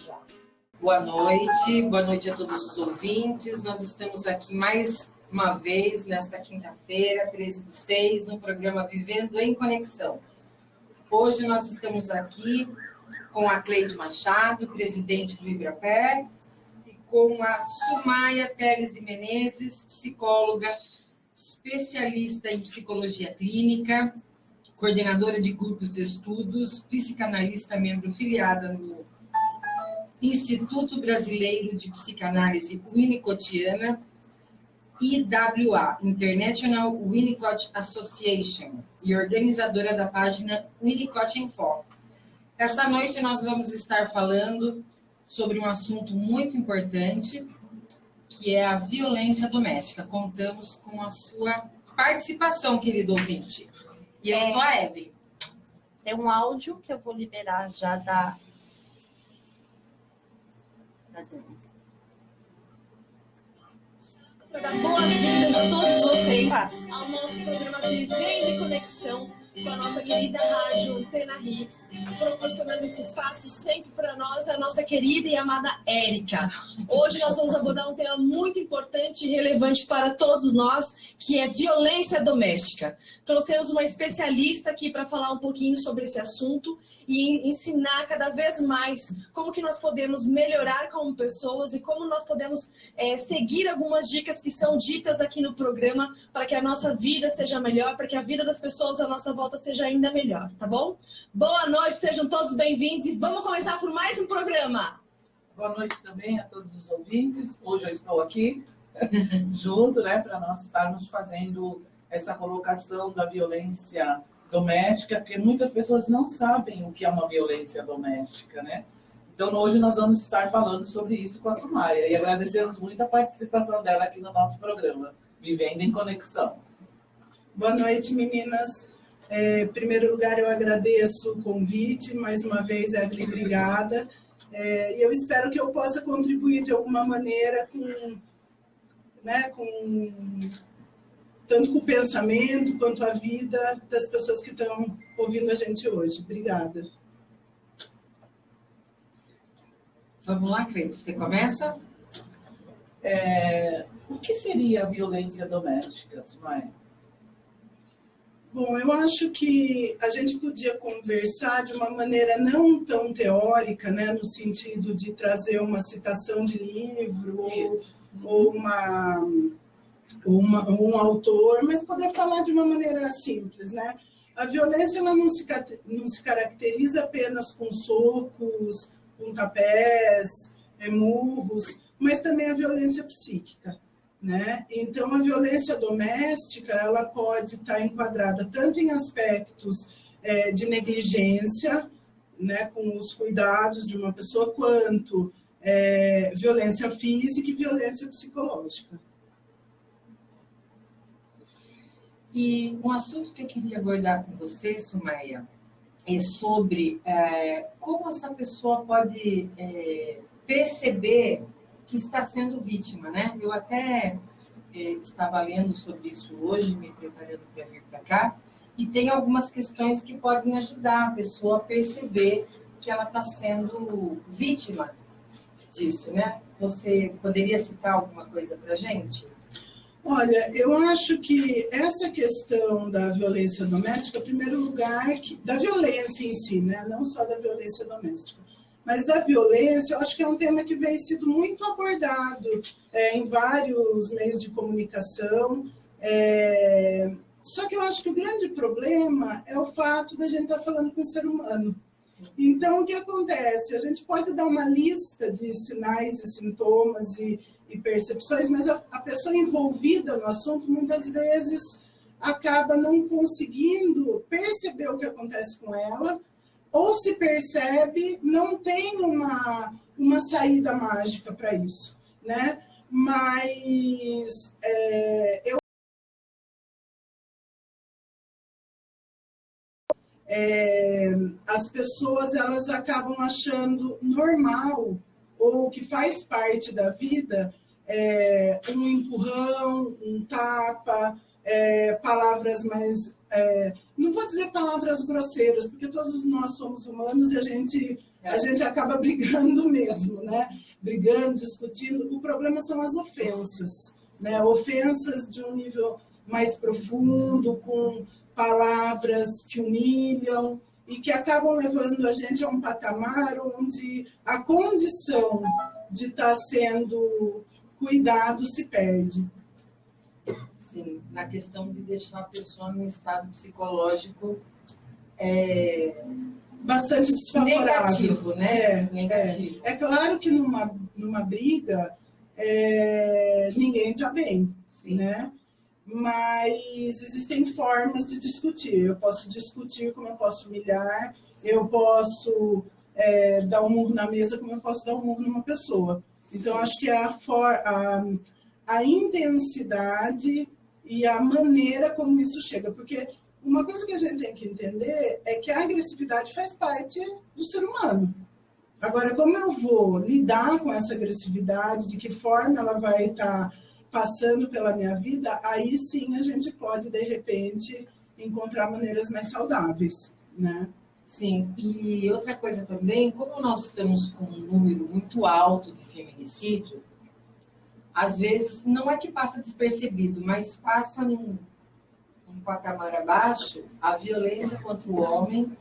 já. Boa noite a todos os ouvintes. Nós estamos aqui mais uma vez, nesta quinta-feira, 13/6, no programa Vivendo em Conexão. Hoje nós estamos aqui com a Cleide Machado, presidente do Ibraper, e com a Sumaia Teles de Menezes, psicóloga, especialista em psicologia clínica, coordenadora de grupos de estudos, psicanalista, membro filiada no Instituto Brasileiro de Psicanálise Winnicottiana, IWA, International Winnicott Association, e organizadora da página Winnicott em Foco. Esta noite nós vamos estar falando sobre um assunto muito importante, que é a violência doméstica. Contamos com a sua participação, querido ouvinte. E eu sou a Evelyn. Tem um áudio que eu vou liberar já da Dani. Para dar boas-vindas a todos vocês ao nosso programa Vivendo em Conexão, com a nossa querida rádio Antena Hits, proporcionando esse espaço sempre para nós, a nossa querida e amada Érica. Hoje nós vamos abordar um tema muito importante e relevante para todos nós, que é violência doméstica. Trouxemos uma especialista aqui para falar um pouquinho sobre esse assunto e ensinar cada vez mais como que nós podemos melhorar como pessoas e como nós podemos seguir algumas dicas que são ditas aqui no programa para que a nossa vida seja melhor, para que a vida das pessoas à nossa volta seja ainda melhor, tá bom? Boa noite, sejam todos bem-vindos e vamos começar por mais um programa. Boa noite também a todos os ouvintes. Hoje eu estou aqui junto, né, para nós estarmos fazendo essa colocação da violência doméstica, porque muitas pessoas não sabem o que é uma violência doméstica, né? Então, hoje nós vamos estar falando sobre isso com a Sumaia e agradecemos muito a participação dela aqui no nosso programa, Vivendo em Conexão. Boa noite, meninas. Em primeiro lugar, eu agradeço o convite, mais uma vez, Evelyn, obrigada. E eu espero que eu possa contribuir de alguma maneira tanto com o pensamento quanto a vida das pessoas que estão ouvindo a gente hoje. Obrigada. Vamos lá, Cleide, você começa? O que seria a violência doméstica, Sumaia? Bom, eu acho que a gente podia conversar de uma maneira não tão teórica, né, no sentido de trazer uma citação de livro ou um autor, mas poder falar de uma maneira simples, né? A violência ela não se caracteriza apenas com socos, pontapés, murros, mas também a violência psíquica, né? Então, a violência doméstica ela pode estar enquadrada tanto em aspectos de negligência, né, com os cuidados de uma pessoa, quanto violência física e violência psicológica. E um assunto que eu queria abordar com você, Sumaia, é sobre como essa pessoa pode perceber que está sendo vítima, né? Eu até estava lendo sobre isso hoje, me preparando para vir para cá, e tem algumas questões que podem ajudar a pessoa a perceber que ela está sendo vítima disso, né? Você poderia citar alguma coisa para a gente? Olha, eu acho que essa questão da violência doméstica, em primeiro lugar, da violência em si, né? Não só da violência doméstica, mas da violência, eu acho que é um tema que vem sido muito abordado em vários meios de comunicação. Só que eu acho que o grande problema é o fato da gente estar falando com o ser humano. Então, o que acontece? A gente pode dar uma lista de sinais e sintomas e percepções, mas a pessoa envolvida no assunto, muitas vezes, acaba não conseguindo perceber o que acontece com ela, ou se percebe, não tem uma saída mágica para isso, né? Mas as pessoas elas acabam achando normal ou que faz parte da vida um empurrão, um tapa, palavras mais... não vou dizer palavras grosseiras, porque todos nós somos humanos e a gente a gente acaba brigando mesmo, né? Brigando, discutindo. O problema são as ofensas, né? Ofensas de um nível mais profundo, com palavras que humilham e que acabam levando a gente a um patamar onde a condição de estar sendo cuidado se perde. Sim, na questão de deixar a pessoa num estado psicológico bastante desfavorável. Negativo, né? Negativo. É claro que numa briga ninguém está bem, né? Mas existem formas de discutir. Eu posso discutir como eu posso humilhar, eu posso dar um murro na mesa como eu posso dar um murro numa pessoa. Então, acho que a intensidade e a maneira como isso chega. Porque uma coisa que a gente tem que entender é que a agressividade faz parte do ser humano. Agora, como eu vou lidar com essa agressividade, de que forma ela vai estar passando pela minha vida, aí sim a gente pode, de repente, encontrar maneiras mais saudáveis, né? Sim, e outra coisa também, como nós estamos com um número muito alto de feminicídio, às vezes, não é que passa despercebido, mas passa num patamar abaixo a violência contra o homem,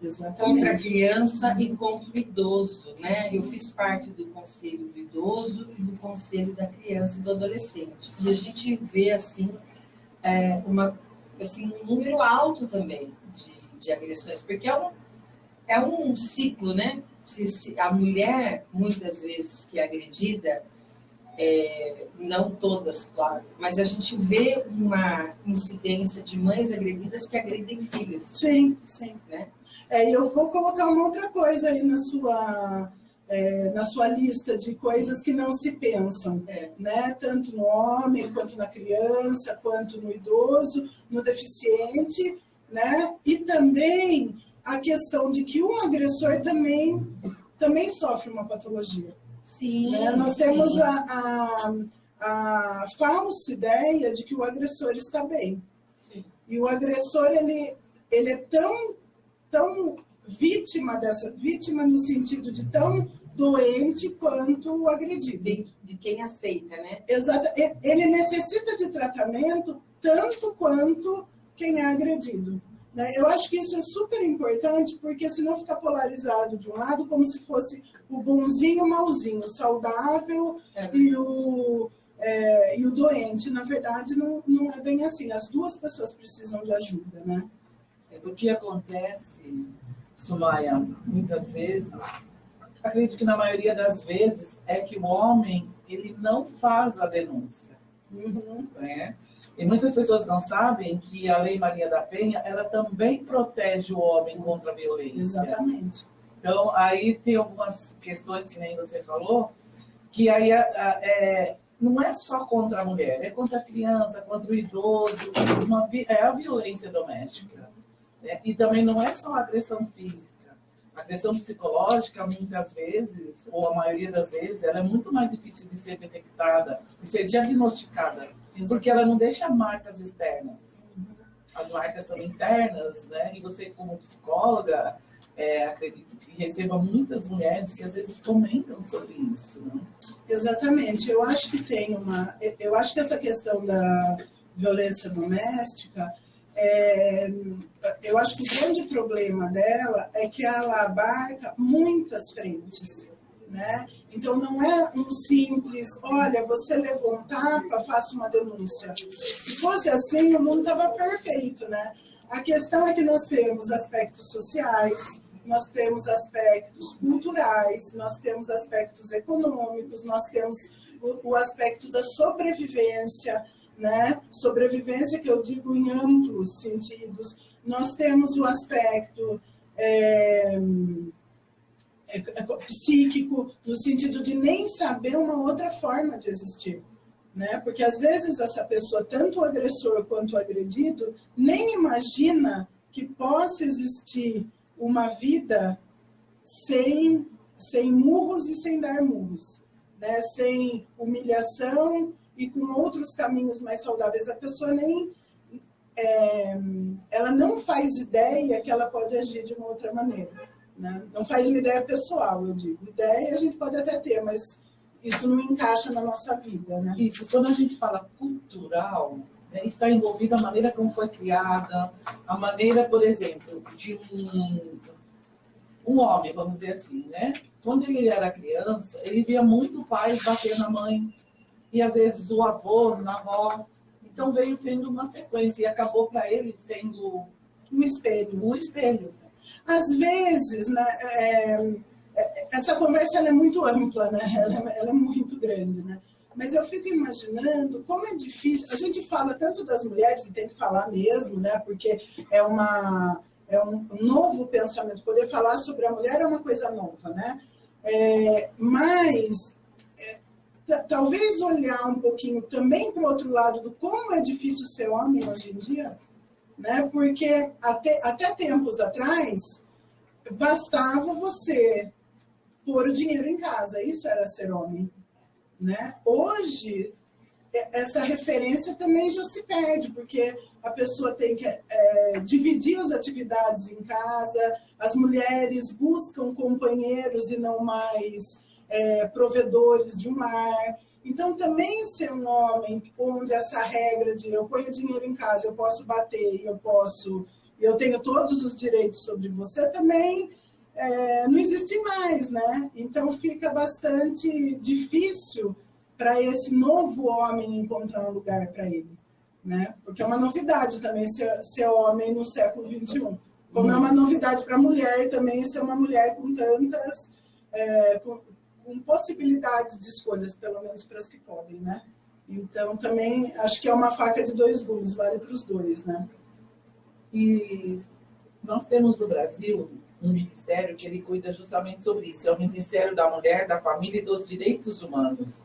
Exatamente. Contra a criança e contra o idoso, né? Eu fiz parte do Conselho do Idoso e do Conselho da Criança e do Adolescente. E a gente vê, assim, um número alto também de agressões, porque é um ciclo, né? Se a mulher, muitas vezes, que é agredida, não todas, claro, mas a gente vê uma incidência de mães agredidas que agredem filhos. Sim, sim. Né? E eu vou colocar uma outra coisa aí na sua lista de coisas que não se pensam, né? Tanto no homem, quanto na criança, quanto no idoso, no deficiente, né? E também a questão de que o agressor também sofre uma patologia. Sim, né? Nós temos a falsa ideia de que o agressor está bem. Sim. E o agressor, ele é tão vítima no sentido de tão doente quanto o agredido. De quem aceita, né? Exato. Ele necessita de tratamento tanto quanto quem é agredido. Né? Eu acho que isso é super importante, porque senão fica polarizado de um lado, como se fosse o bonzinho e o malzinho, o saudável e o doente. Na verdade, não é bem assim. As duas pessoas precisam de ajuda, né? O que acontece, Sumaya, muitas vezes, acredito que na maioria das vezes, é que o homem ele não faz a denúncia. Uhum. Né? E muitas pessoas não sabem que a Lei Maria da Penha, ela também protege o homem contra a violência. Exatamente. Então, aí tem algumas questões, que nem você falou, que aí não é só contra a mulher, é contra a criança, contra o idoso, é a violência doméstica. Né? E também não é só a agressão física. A agressão psicológica, muitas vezes, ou a maioria das vezes, ela é muito mais difícil de ser detectada, de ser diagnosticada, porque ela não deixa marcas externas. As marcas são internas, né? E você, como psicóloga, acredito que receba muitas mulheres que às vezes comentam sobre isso. Né? Exatamente. Eu acho que essa questão da violência doméstica, eu acho que o grande problema dela é que ela abarca muitas frentes, né? Então, não é um simples, olha, você levou um tapa, faça uma denúncia. Se fosse assim, o mundo estava perfeito, né? A questão é que nós temos aspectos sociais, nós temos aspectos culturais, nós temos aspectos econômicos, nós temos o aspecto da sobrevivência, né? Sobrevivência que eu digo em amplos sentidos. Nós temos o aspecto psíquico, no sentido de nem saber uma outra forma de existir. Né? Porque às vezes essa pessoa, tanto o agressor quanto o agredido, nem imagina que possa existir uma vida sem murros e sem dar murros, né? Sem humilhação e com outros caminhos mais saudáveis. A pessoa ela não faz ideia que ela pode agir de uma outra maneira. né? Não faz uma ideia pessoal, eu digo. Ideia a gente pode até ter, mas isso não encaixa na nossa vida, né? Isso, quando a gente fala cultural, né, está envolvida a maneira como foi criada, a maneira, por exemplo, de um homem, vamos dizer assim, né? Quando ele era criança, ele via muito o pai bater na mãe, e às vezes o avô, na avó. Então veio sendo uma sequência, e acabou para ele sendo Um espelho. um espelho. Às vezes, né, essa conversa ela é muito ampla, né? Ela é muito grande, né? Mas eu fico imaginando como é difícil. A gente fala tanto das mulheres, e tem que falar mesmo, né? Porque é um novo pensamento. Poder falar sobre a mulher é uma coisa nova, né? Mas talvez olhar um pouquinho também para o outro lado do como é difícil ser homem hoje em dia, né? Porque até tempos atrás bastava você pôr o dinheiro em casa, isso era ser homem, né? Hoje essa referência também já se perde, porque a pessoa tem que dividir as atividades em casa, as mulheres buscam companheiros e não mais provedores de um lar. Então, também ser um homem onde essa regra de eu ponho dinheiro em casa, eu posso bater, eu tenho todos os direitos sobre você, também não existe mais, né? Então, fica bastante difícil para esse novo homem encontrar um lugar para ele, né? Porque é uma novidade também ser homem no século XXI. Como é uma novidade para a mulher também ser uma mulher com tantas... com possibilidades de escolhas, pelo menos para as que podem, né? Então, também acho que é uma faca de dois gumes, vale para os dois, né? E nós temos no Brasil um ministério que ele cuida justamente sobre isso, é o Ministério da Mulher, da Família e dos Direitos Humanos.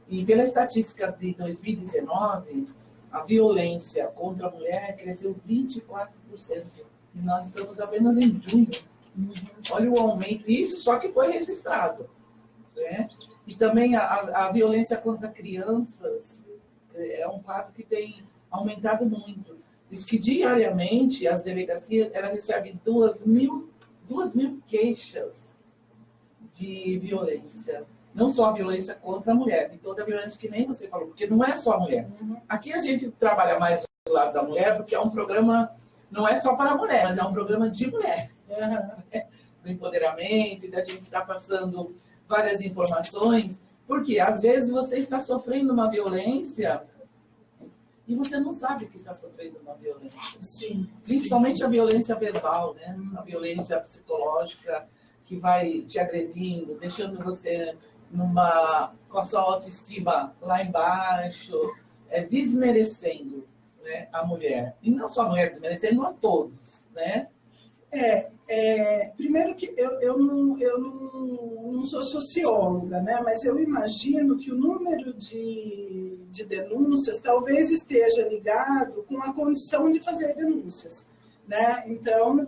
E pela estatística de 2019, a violência contra a mulher cresceu 24%. E nós estamos apenas em junho. Olha o aumento, isso só que foi registrado. Né? E também a violência contra crianças é um quadro que tem aumentado muito. Diz que diariamente as delegacias recebem 2.000 queixas de violência. Não só a violência contra a mulher, e toda a violência que nem você falou, porque não é só a mulher. Aqui a gente trabalha mais do lado da mulher, porque é um programa, não é só para a mulher, mas é um programa de mulheres. Do empoderamento, da gente estar passando várias informações, porque às vezes você está sofrendo uma violência e você não sabe que está sofrendo uma violência. Sim. Principalmente a violência verbal, né? A violência psicológica que vai te agredindo, deixando você com a sua autoestima lá embaixo, desmerecendo, né, a mulher. E não só a mulher, desmerecendo a todos, né? Primeiro que eu não sou socióloga, né? Mas eu imagino que o número de denúncias talvez esteja ligado com a condição de fazer denúncias, né? Então,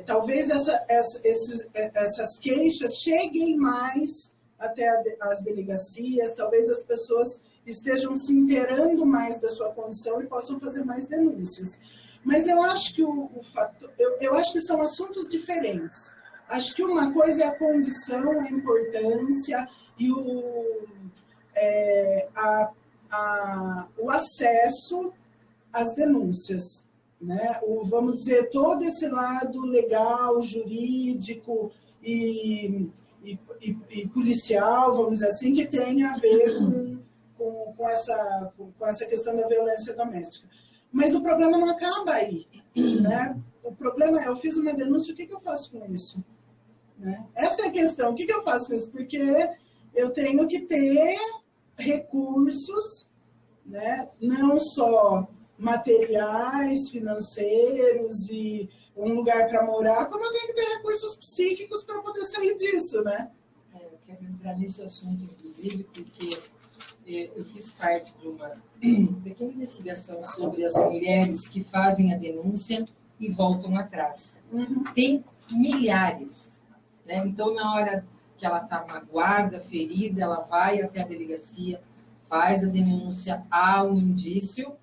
talvez essas queixas cheguem mais até as delegacias, talvez as pessoas estejam se inteirando mais da sua condição e possam fazer mais denúncias. Mas eu acho que eu acho que são assuntos diferentes. Acho que uma coisa é a condição, a importância e o acesso às denúncias, né? Vamos dizer, todo esse lado legal, jurídico e policial, vamos dizer assim, que tem a ver com essa questão da violência doméstica. Mas o problema não acaba aí, né? O problema é, eu fiz uma denúncia, o que eu faço com isso? Né? Essa é a questão, o que eu faço com isso? Porque eu tenho que ter recursos, né? Não só materiais, financeiros e um lugar para morar, como eu tenho que ter recursos psíquicos para poder sair disso, né? Eu quero entrar nesse assunto, inclusive, porque eu fiz parte de uma pequena investigação sobre as mulheres que fazem a denúncia e voltam atrás. Tem milhares, né? Então, na hora que ela está magoada, ferida, ela vai até a delegacia, faz a denúncia, há um indício.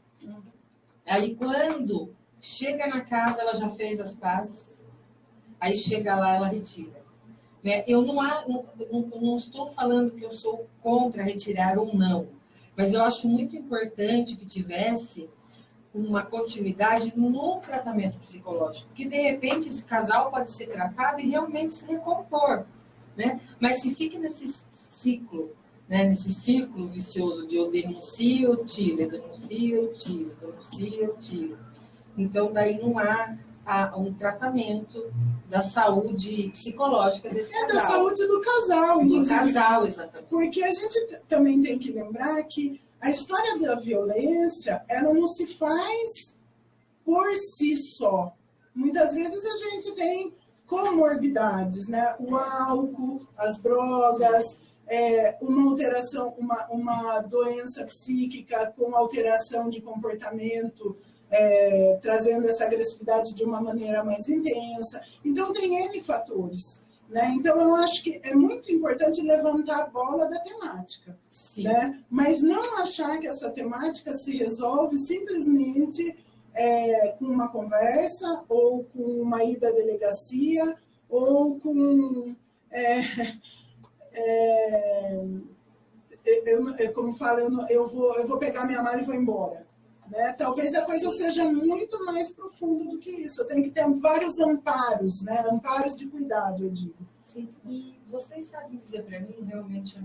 Aí, quando chega na casa, ela já fez as pazes. aí chega lá, ela retira. Né? Eu não estou falando que eu sou contra retirar ou não, mas eu acho muito importante que tivesse uma continuidade no tratamento psicológico, que de repente esse casal pode ser tratado e realmente se recompor, né? Mas se fica nesse ciclo, né? Nesse círculo vicioso de eu denuncio, eu tiro, eu denuncio, eu tiro, denuncio, eu tiro. Então, daí não há um tratamento da saúde psicológica desse casal. É da saúde do casal, inclusive. Do casal, exatamente. Porque a gente também tem que lembrar que a história da violência, ela não se faz por si só. Muitas vezes a gente tem comorbidades, né? O álcool, as drogas, uma alteração, uma doença psíquica com alteração de comportamento, trazendo essa agressividade de uma maneira mais intensa. Então, tem N fatores. Né? Então, eu acho que é muito importante levantar a bola da temática. Né? Mas não achar que essa temática se resolve simplesmente com uma conversa, ou com uma ida à delegacia, ou com... como falo, eu vou pegar minha mala e vou embora. Né? Talvez a coisa seja muito mais profunda do que isso. Eu tenho que ter vários amparos, né? Amparos de cuidado, eu digo. Sim, e vocês sabem dizer para mim, realmente eu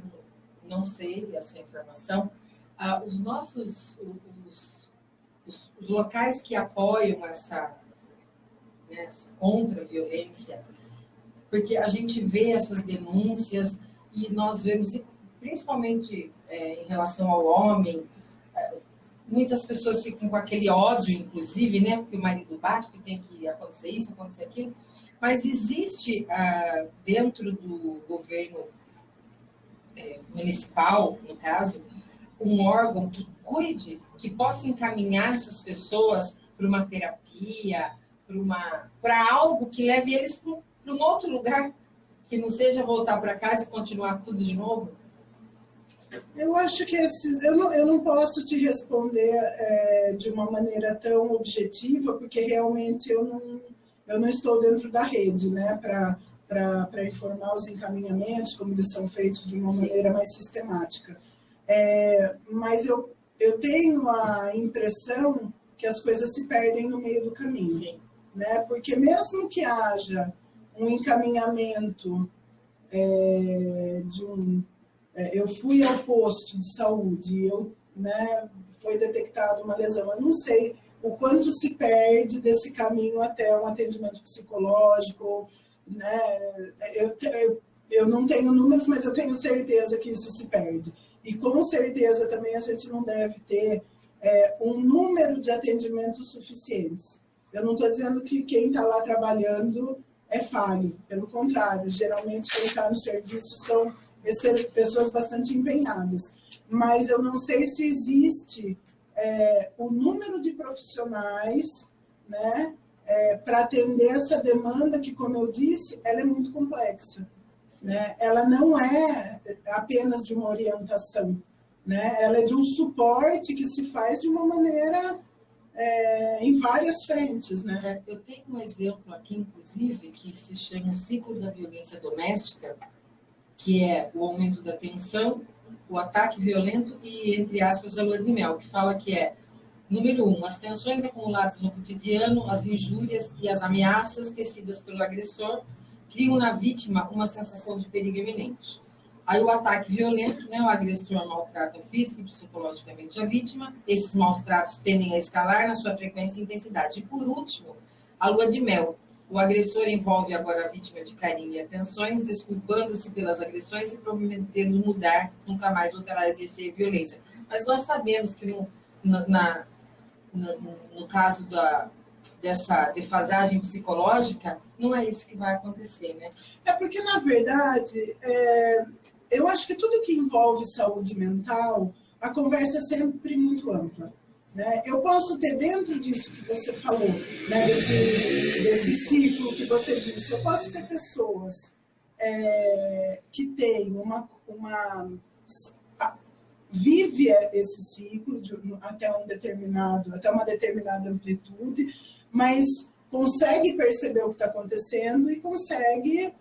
não sei essa informação, os nossos, os locais que apoiam essa contra a violência, porque a gente vê essas denúncias e nós vemos, principalmente em relação ao homem, muitas pessoas ficam com aquele ódio, inclusive, né? Porque o marido bate, que tem que acontecer isso, acontecer aquilo. Mas existe, dentro do governo municipal, no caso, um órgão que cuide, que possa encaminhar essas pessoas para uma terapia, para algo que leve eles para um outro lugar, que não seja voltar para casa e continuar tudo de novo? Eu acho que eu não posso te responder de uma maneira tão objetiva, porque realmente eu não estou dentro da rede, né, para informar os encaminhamentos, como eles são feitos de uma maneira mais sistemática. Mas eu tenho a impressão que as coisas se perdem no meio do caminho. Né? Porque mesmo que haja um encaminhamento eu fui ao posto de saúde, foi detectada uma lesão. Eu não sei o quanto se perde desse caminho até um atendimento psicológico. Né? Eu não tenho números, mas eu tenho certeza que isso se perde. E com certeza também a gente não deve ter um número de atendimentos suficientes. Eu não estou dizendo que quem está lá trabalhando é falho. Pelo contrário, geralmente quem está no serviço são pessoas bastante empenhadas, mas eu não sei se existe o número de profissionais, né, para atender essa demanda que, como eu disse, ela é muito complexa. Né? Ela não é apenas de uma orientação, né? Ela é de um suporte que se faz de uma maneira em várias frentes. Né? Eu tenho um exemplo aqui, inclusive, que se chama o ciclo da violência doméstica, que é o aumento da tensão, o ataque violento e, entre aspas, a lua de mel, que fala que número 1, as tensões acumuladas no cotidiano, as injúrias e as ameaças tecidas pelo agressor criam na vítima uma sensação de perigo iminente. Aí o ataque violento, né, o agressor maltrata física e psicologicamente a vítima, esses maus tratos tendem a escalar na sua frequência e intensidade. E, por último, a lua de mel. O agressor envolve agora a vítima de carinho e atenções, desculpando-se pelas agressões e prometendo mudar, nunca mais voltará a exercer violência. Mas nós sabemos que no caso dessa defasagem psicológica, não é isso que vai acontecer, né? Porque, na verdade, eu acho que tudo que envolve saúde mental, a conversa é sempre muito ampla. Né? Eu posso ter dentro disso que você falou, né? desse ciclo que você disse, eu posso ter pessoas que têm vive esse ciclo até uma determinada amplitude, mas consegue perceber o que está acontecendo e consegue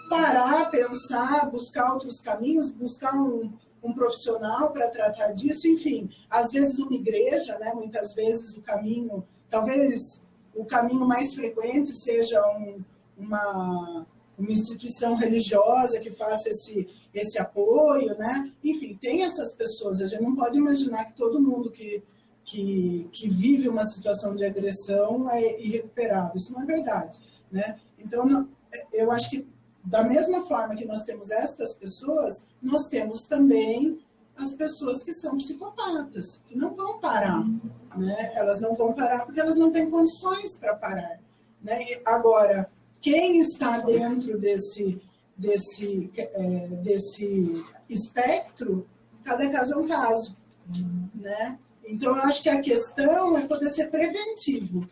parar, pensar, buscar outros caminhos, buscar um profissional para tratar disso, enfim, às vezes uma igreja, né? Muitas vezes o caminho, talvez o caminho mais frequente seja uma instituição religiosa que faça esse apoio, né? Enfim, tem essas pessoas, a gente não pode imaginar que todo mundo que vive uma situação de agressão é irrecuperável, isso não é verdade, né? Então, eu acho que da mesma forma que nós temos estas pessoas, nós temos também as pessoas que são psicopatas, que não vão parar, né? Elas não vão parar porque elas não têm condições para parar, né? Agora, quem está dentro desse espectro, cada caso é um caso, né? Então, eu acho que a questão é poder ser preventivo,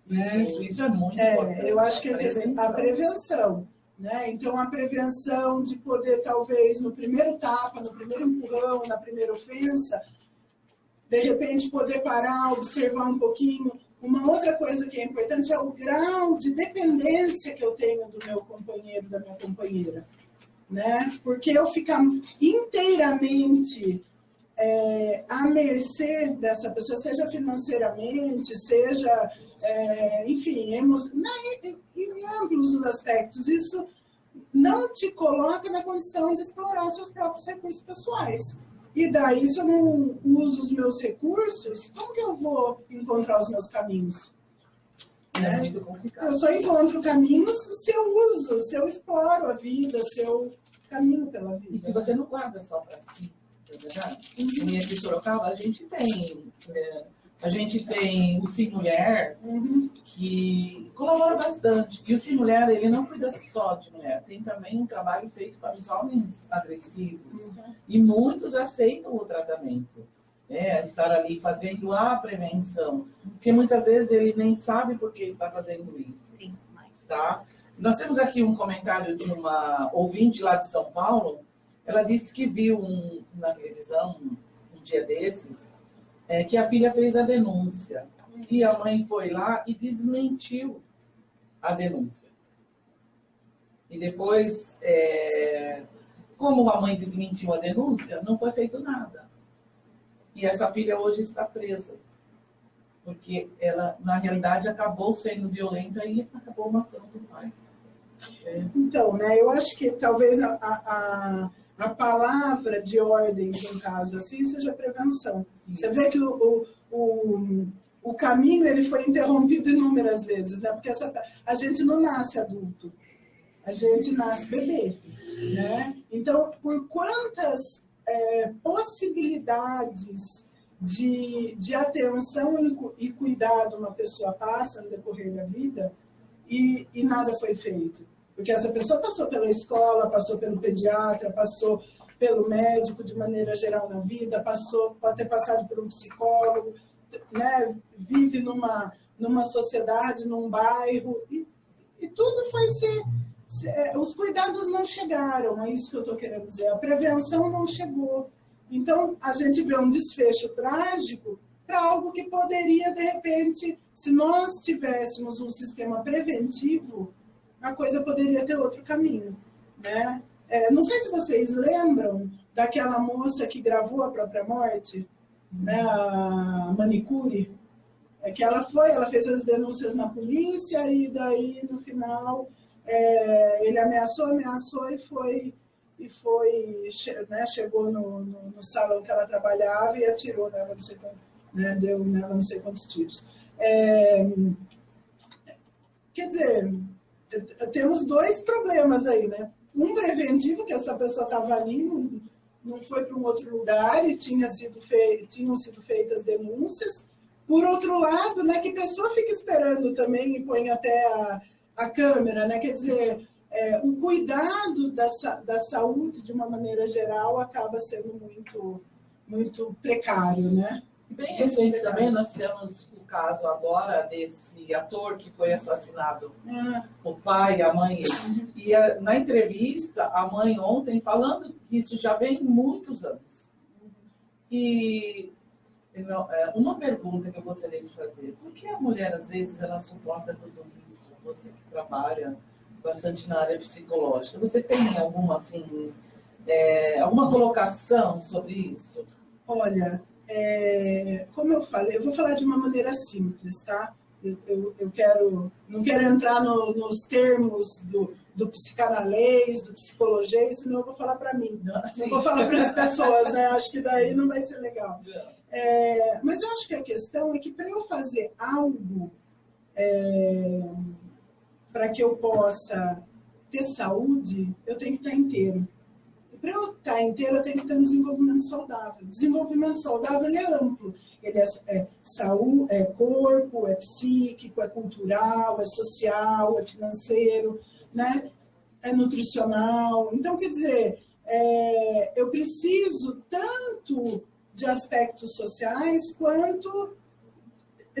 né? Isso é muito importante. Eu acho que a prevenção. Né? Então, a prevenção de poder, talvez, no primeiro tapa, no primeiro empurrão, na primeira ofensa, de repente poder parar, observar um pouquinho. Uma outra coisa que é importante é o grau de dependência que eu tenho do meu companheiro, da minha companheira. Né? Porque eu ficar inteiramente à mercê dessa pessoa, seja financeiramente, seja, enfim, em amplos os aspectos, isso não te coloca na condição de explorar os seus próprios recursos pessoais. E daí, se eu não uso os meus recursos, como que eu vou encontrar os meus caminhos? É muito complicado. Eu só encontro caminhos se eu uso, se eu exploro a vida, se eu caminho pela vida. E se você não guarda só para si, é verdade? E aqui em Sorocaba, a gente tem o Sim Mulher, que colabora bastante. E o Sim Mulher, ele não cuida só de mulher. Tem também um trabalho feito para os homens agressivos. E muitos aceitam o tratamento. Estar ali fazendo a prevenção. Porque muitas vezes ele nem sabe por que está fazendo isso. Tá? Nós temos aqui um comentário de uma ouvinte lá de São Paulo. Ela disse que viu na televisão, um dia desses, que a filha fez a denúncia. E a mãe foi lá e desmentiu a denúncia. E depois, como a mãe desmentiu a denúncia, não foi feito nada. E essa filha hoje está presa. Porque ela, na realidade, acabou sendo violenta e acabou matando o pai. Então, né, eu acho que talvez a palavra de ordem de um caso assim seja prevenção. Você vê que o caminho ele foi interrompido inúmeras vezes, né? Porque a gente não nasce adulto, a gente nasce bebê, né? Então, por quantas possibilidades de atenção e cuidado uma pessoa passa no decorrer da vida e nada foi feito. Porque essa pessoa passou pela escola, passou pelo pediatra, passou pelo médico de maneira geral na vida, pode ter passado por um psicólogo, né? Vive numa sociedade, num bairro, e tudo foi os cuidados não chegaram, é isso que eu estou querendo dizer, a prevenção não chegou. Então, a gente vê um desfecho trágico para algo que poderia, de repente, se nós tivéssemos um sistema preventivo, a coisa poderia ter outro caminho, né? Não sei se vocês lembram daquela moça que gravou a própria morte, né, a manicure, que ela fez as denúncias na polícia e daí, no final, ele ameaçou e foi, né, chegou no salão que ela trabalhava e atirou nela, não sei quanto, né, deu nela não sei quantos tiros. Quer dizer, temos dois problemas aí, né? Um preventivo, que essa pessoa estava ali, não foi para um outro lugar e tinham sido feitas denúncias. Por outro lado, né, que a pessoa fica esperando também e põe até a câmera, né? Quer dizer, o cuidado da saúde, de uma maneira geral, acaba sendo muito, muito precário, né? Bem recente também, nós tivemos o caso agora desse ator que foi assassinado, o pai e a mãe. E na entrevista, a mãe ontem falando que isso já vem muitos anos. E Uma pergunta que eu gostaria de fazer. Por que a mulher, às vezes, ela suporta tudo isso? Você que trabalha bastante na área psicológica, você tem alguma, assim, alguma colocação sobre isso? Olha, como eu falei, eu vou falar de uma maneira simples, tá? Eu não quero entrar nos termos do psicanalês, do psicologia, senão eu vou falar para mim. Não vou falar para as pessoas, né? Acho que daí não vai ser legal. Mas eu acho que a questão é que para eu fazer algo para que eu possa ter saúde, eu tenho que estar inteiro. Para eu estar inteiro, eu tenho que ter um desenvolvimento saudável. Desenvolvimento saudável, ele é amplo. Ele é saúde, é corpo, é psíquico, é cultural, é social, é financeiro, né? É nutricional. Então, quer dizer, eu preciso tanto de aspectos sociais quanto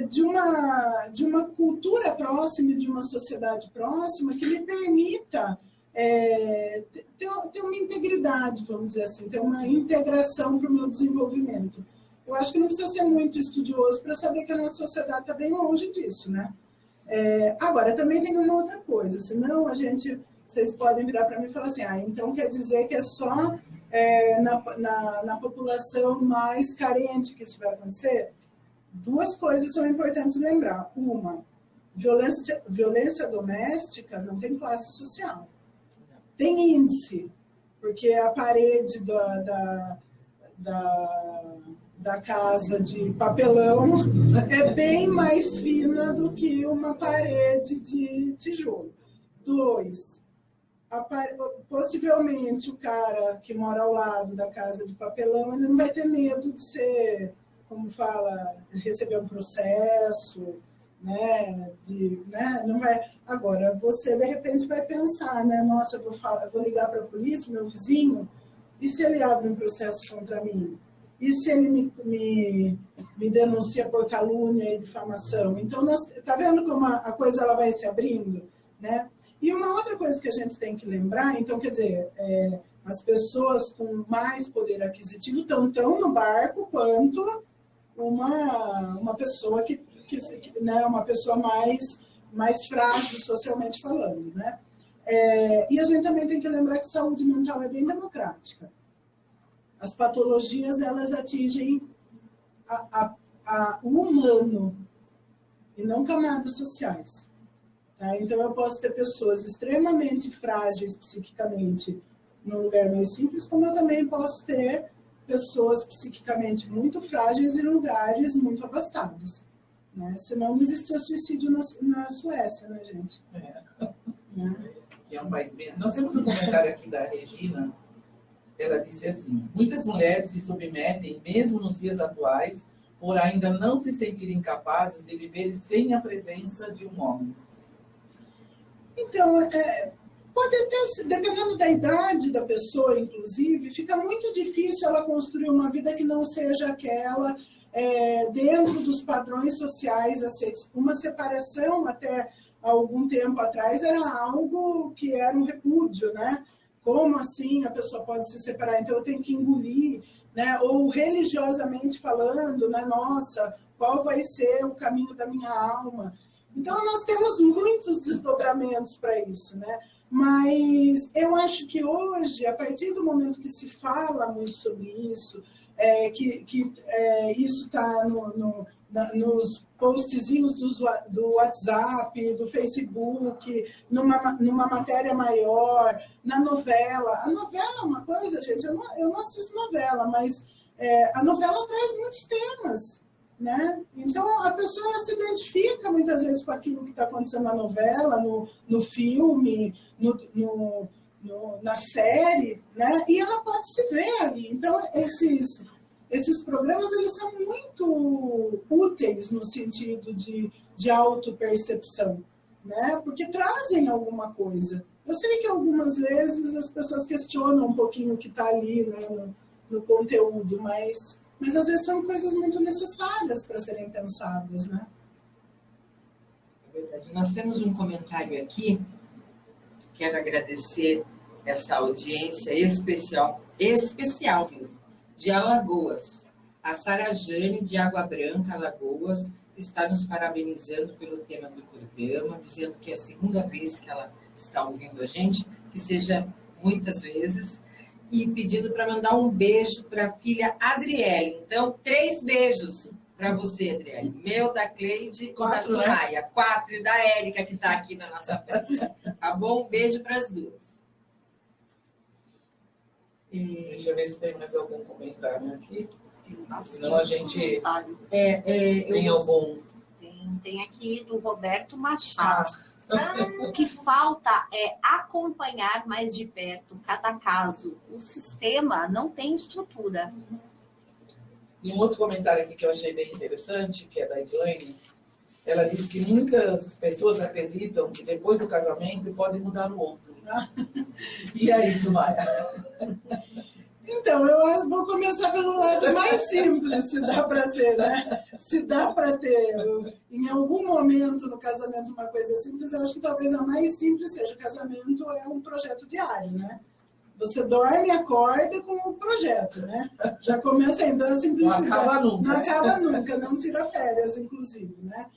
de uma cultura próxima, de uma sociedade próxima que me permita ter uma integridade, vamos dizer assim, ter uma integração para o meu desenvolvimento. Eu acho que não precisa ser muito estudioso para saber que a nossa sociedade está bem longe disso, né? Agora, também tem uma outra coisa, senão vocês podem virar para mim e falar assim, então quer dizer que é só na população mais carente que isso vai acontecer? Duas coisas são importantes lembrar. Uma, violência doméstica não tem classe social. Tem índice, porque a parede da casa de papelão é bem mais fina do que uma parede de tijolo. Dois, possivelmente o cara que mora ao lado da casa de papelão, ele não vai ter medo de ser, como fala, receber um processo, né? Não vai. Agora, você de repente vai pensar, né? Nossa, eu vou ligar para a polícia, meu vizinho, e se ele abre um processo contra mim? E se ele me denuncia por calúnia e difamação? Então, tá vendo como a coisa ela vai se abrindo, né? E uma outra coisa que a gente tem que lembrar, então, quer dizer, as pessoas com mais poder aquisitivo estão tão no barco quanto uma pessoa né, uma pessoa mais frágil socialmente falando, né? E a gente também tem que lembrar que saúde mental é bem democrática. As patologias, elas atingem o humano e não camadas sociais. Tá? Então, eu posso ter pessoas extremamente frágeis psiquicamente num lugar mais simples, como eu também posso ter pessoas psiquicamente muito frágeis em lugares muito abastados. Né? Senão não existia suicídio na Suécia, né, gente? Né? Que é um país bem... Nós temos um comentário aqui da Regina. Ela disse assim: muitas mulheres se submetem, mesmo nos dias atuais, por ainda não se sentirem capazes de viver sem a presença de um homem. Então, pode até, dependendo da idade da pessoa, inclusive, fica muito difícil ela construir uma vida que não seja aquela dentro dos padrões sociais aceitos. Uma separação, até algum tempo atrás, era algo que era um repúdio, né? Como assim a pessoa pode se separar? Então eu tenho que engolir, né? Ou religiosamente falando, né? Nossa, qual vai ser o caminho da minha alma? Então nós temos muitos desdobramentos para isso, né? Mas eu acho que hoje, a partir do momento que se fala muito sobre isso, isso está nos postzinhos do WhatsApp, do Facebook, numa matéria maior, na novela. A novela é uma coisa, gente, eu não assisto novela, mas a novela traz muitos temas, né? Então, a pessoa se identifica muitas vezes com aquilo que está acontecendo na novela, no filme, na série, né? E ela pode se ver ali. Então, esses programas, eles são muito úteis no sentido de autopercepção, né? Porque trazem alguma coisa. Eu sei que algumas vezes as pessoas questionam um pouquinho o que está ali, né, no conteúdo, mas às vezes são coisas muito necessárias para serem pensadas, né? É verdade. Nós temos um comentário aqui, quero agradecer essa audiência especial mesmo, de Alagoas. A Sara Jane, de Água Branca, Alagoas, está nos parabenizando pelo tema do programa, dizendo que é a segunda vez que ela está ouvindo a gente, que seja muitas vezes, e pedindo para mandar um beijo para a filha Adriele. Então, 3 beijos para você, Adriele. Meu, da Cleide e da Soraya. 4, e da Érica, que está aqui na nossa frente. Tá bom? Um beijo para as duas. Deixa eu ver se tem mais algum comentário aqui. Senão a gente tem algum... Tem aqui do Roberto Machado. O que falta é acompanhar mais de perto cada caso. O sistema não tem estrutura. E um outro comentário aqui que eu achei bem interessante, que é da Elaine, ela diz que muitas pessoas acreditam que depois do casamento pode mudar o outro. E é isso, Maia. Então, eu vou começar pelo lado mais simples, se dá para ser, né? Se dá para ter, em algum momento no casamento, uma coisa simples, eu acho que talvez a mais simples seja: o casamento é um projeto diário, né? Você dorme e acorda com o projeto, né? Já começa aí, então a simplicidade. Não acaba nunca. Não acaba nunca, não tira férias, inclusive, né?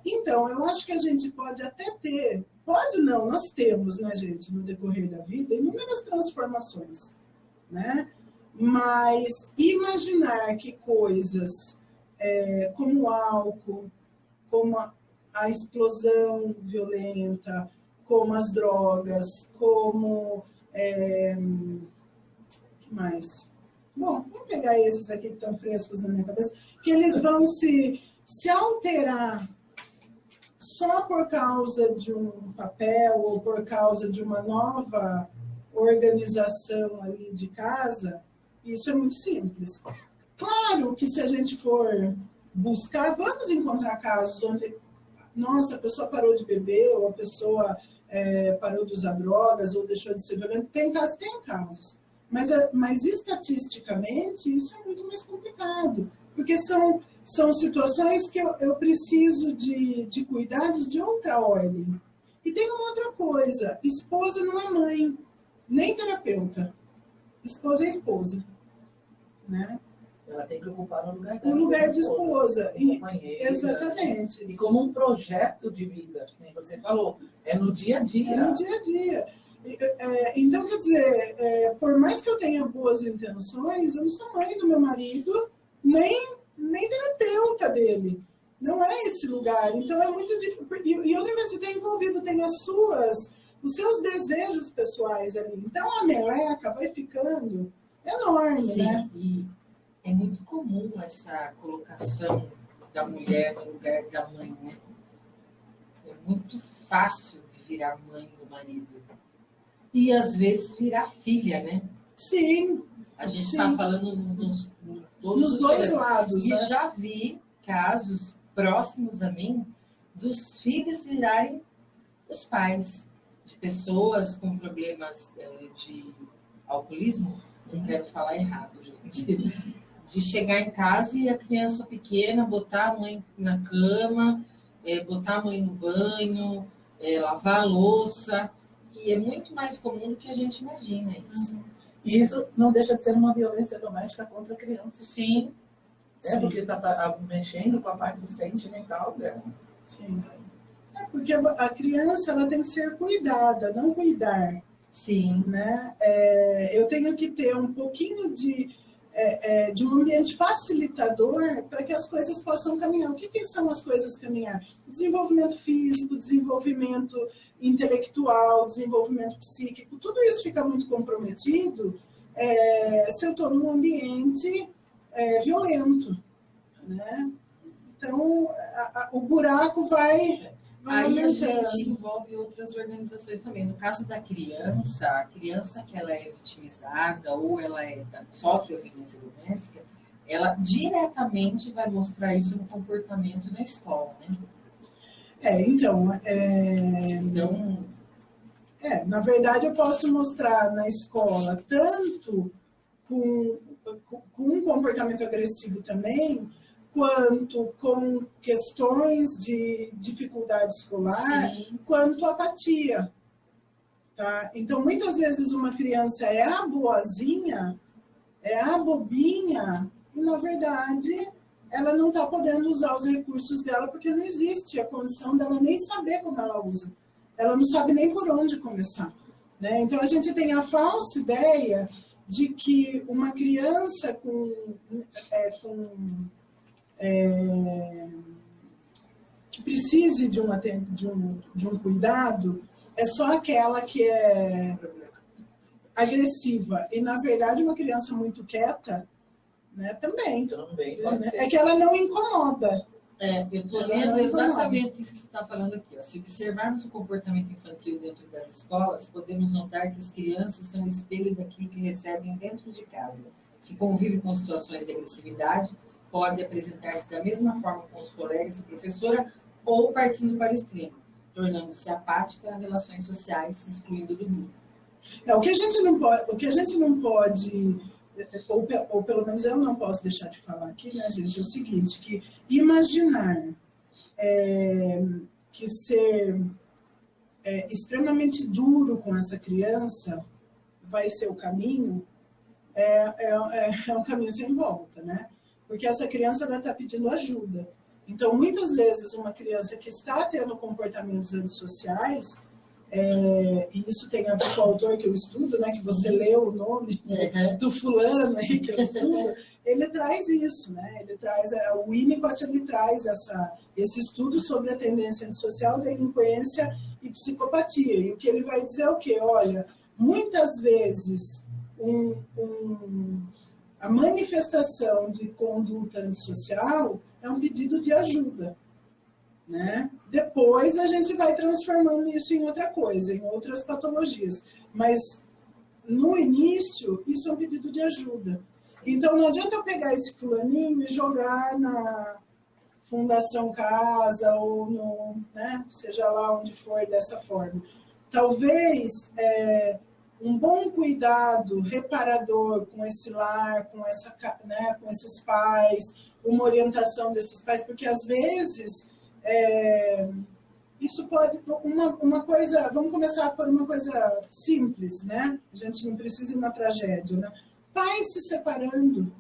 Então, eu acho que a gente pode até ter, pode não, nós temos, né, gente, no decorrer da vida, inúmeras transformações, né? Mas imaginar que coisas como o álcool, como a explosão violenta, como as drogas, como... que mais? Bom, vamos pegar esses aqui que estão frescos na minha cabeça, que eles vão se alterar só por causa de um papel ou por causa de uma nova organização ali de casa. Isso é muito simples. Claro que se a gente for buscar, vamos encontrar casos onde, nossa, a pessoa parou de beber, ou a pessoa parou de usar drogas, ou deixou de ser violenta. Tem casos. Mas estatisticamente, isso é muito mais complicado, porque são situações que eu preciso de cuidados de outra ordem. E tem uma outra coisa: esposa não é mãe, nem terapeuta. Esposa é esposa, né? Ela tem que ocupar no lugar dela. O lugar de esposa. Exatamente. E como um projeto de vida, como você falou, é no dia a dia. É no dia a dia. Então, quer dizer, por mais que eu tenha boas intenções, eu não sou mãe do meu marido, nem terapeuta dele. Não é esse lugar. Então, é muito difícil. E outra coisa, você tem envolvido, tem os seus desejos pessoais ali. Então, a meleca vai ficando enorme, sim, né? E é muito comum essa colocação da mulher no lugar da mãe, né? É muito fácil de virar mãe do marido. E, às vezes, virar filha, né? Sim. A gente está falando nos dois lados. E né? já vi casos próximos a mim dos filhos virarem os pais, de pessoas com problemas de alcoolismo. Não quero falar errado, gente. De chegar em casa e a criança pequena botar a mãe na cama, botar a mãe no banho, lavar a louça. E é muito mais comum do que a gente imagina isso. E isso não deixa de ser uma violência doméstica contra a criança. Sim. Porque está mexendo com a parte sentimental dela. Sim. Porque a criança ela tem que ser cuidada, não cuidar. Sim. Né? Eu tenho que ter um pouquinho de um ambiente facilitador para que as coisas possam caminhar. O que são as coisas caminhar? Desenvolvimento físico, desenvolvimento intelectual, desenvolvimento psíquico, tudo isso fica muito comprometido se eu estou num ambiente violento. Né? Então, o buraco vai aí aumentando. A gente envolve outras organizações também. No caso da criança, a criança que ela é vitimizada ou ela sofre a violência doméstica, ela diretamente vai mostrar isso no comportamento na escola, né? Então, na verdade, eu posso mostrar na escola tanto com um comportamento agressivo também, quanto com questões de dificuldade escolar, sim, quanto apatia. Tá? Então, muitas vezes uma criança é a boazinha, é a bobinha, e, na verdade, ela não está podendo usar os recursos dela porque não existe a condição dela nem saber como ela usa. Ela não sabe nem por onde começar, né? Então, a gente tem a falsa ideia de que uma criança que precise de um cuidado é só aquela que é agressiva. E, na verdade, uma criança muito quieta, né, também pode ser. É que ela não incomoda. Eu estou lendo exatamente isso que você está falando aqui. Ó. Se observarmos o comportamento infantil dentro das escolas, podemos notar que as crianças são espelho daquilo que recebem dentro de casa. Se convive com situações de agressividade, pode apresentar-se da mesma forma com os colegas e professora ou partindo para o extremo, tornando-se apática a relações sociais, se excluindo do grupo. O que a gente não pode, ou pelo menos eu não posso deixar de falar aqui, né, gente, é o seguinte, que imaginar que ser extremamente duro com essa criança vai ser o caminho, é um caminho sem volta, né? Porque essa criança vai estar pedindo ajuda. Então, muitas vezes, uma criança que está tendo comportamentos antissociais, e isso tem a ver com o autor que eu estudo, né, que você leu o nome do fulano aí que eu estudo, ele traz isso, né? Ele traz, o Winnicott, ele traz esse estudo sobre a tendência antissocial, delinquência e psicopatia. E o que ele vai dizer é o quê? Olha, muitas vezes a manifestação de conduta antissocial é um pedido de ajuda, né? Depois a gente vai transformando isso em outra coisa, em outras patologias. Mas, no início, isso é um pedido de ajuda. Então, não adianta eu pegar esse fulaninho e jogar na Fundação Casa ou no, né, seja lá onde for dessa forma. Talvez um bom cuidado reparador com esse lar, com esses pais, uma orientação desses pais, porque às vezes isso pode, uma coisa, vamos começar por uma coisa simples, né? A gente não precisa ir na tragédia, né? Pais se separando.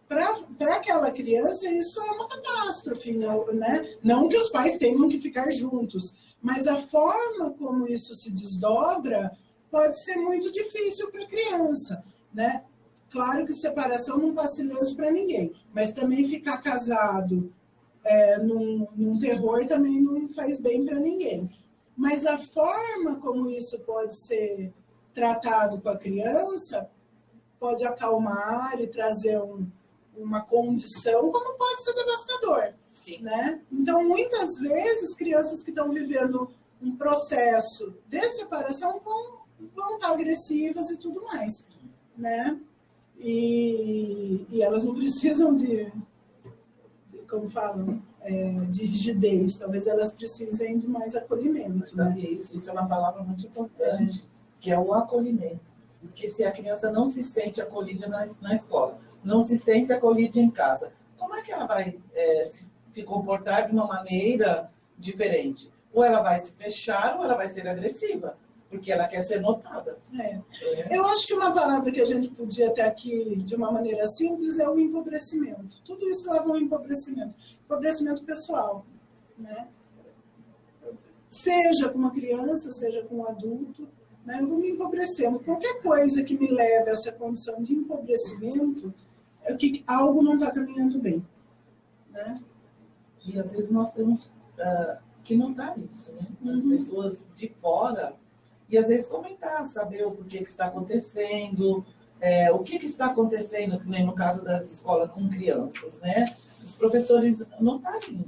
Para aquela criança, isso é uma catástrofe, né? Não que os pais tenham que ficar juntos, mas a forma como isso se desdobra pode ser muito difícil para a criança, né? Claro que separação não passa ileso para ninguém, mas também ficar casado num terror também não faz bem para ninguém. Mas a forma como isso pode ser tratado com a criança pode acalmar e trazer uma condição, como pode ser devastador. Sim. Né? Então, muitas vezes, crianças que estão vivendo um processo de separação vão estar agressivas e tudo mais. Né? E elas não precisam como falam, de rigidez, talvez elas precisem de mais acolhimento. Né? Isso é uma palavra muito importante, que é o acolhimento. Porque se a criança não se sente acolhida na escola, não se sente acolhida em casa, como é que ela vai se comportar de uma maneira diferente? Ou ela vai se fechar ou ela vai ser agressiva, porque ela quer ser notada. Eu acho que uma palavra que a gente podia ter aqui de uma maneira simples é o empobrecimento. Tudo isso leva a um empobrecimento pessoal. Né? Seja com uma criança, seja com um adulto, né? Eu vou me empobrecendo. Qualquer coisa que me leve a essa condição de empobrecimento é que algo não está caminhando bem. Né? E às vezes nós temos que notar isso, né? As pessoas de fora, e às vezes comentar, saber o porquê que está acontecendo, o que está acontecendo, que nem no caso das escolas com crianças, né? Os professores notarem.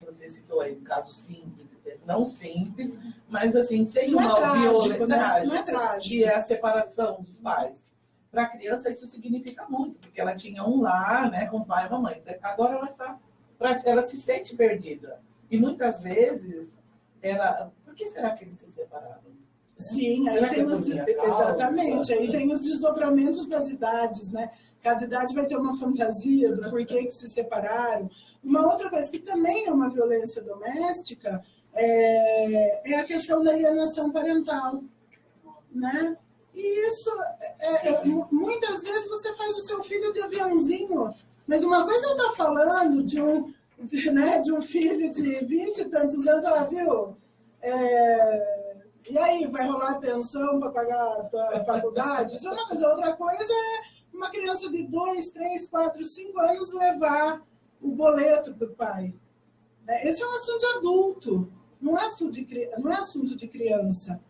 Você citou aí um caso simples, não simples, mas assim, sem uma violência, que é a separação dos pais. Para a criança isso significa muito, porque ela tinha um lar, né, com pai e mamãe. Agora ela se sente perdida. E muitas vezes, por que será que eles se separaram? Sim, aí tem exatamente, aí tem os desdobramentos das idades, né? Cada idade vai ter uma fantasia do porquê que se separaram. Uma outra coisa que também é uma violência doméstica é a questão da alienação parental. né? E isso, muitas vezes você faz o seu filho de aviãozinho, mas uma coisa eu estou falando de um filho de 20 e tantos anos, viu? E aí, vai rolar pensão para pagar a tua faculdade? Isso é uma coisa. Outra coisa é uma criança de 2, 3, 4, 5 anos levar o boleto para o pai. Esse é um assunto de adulto, não é assunto de criança.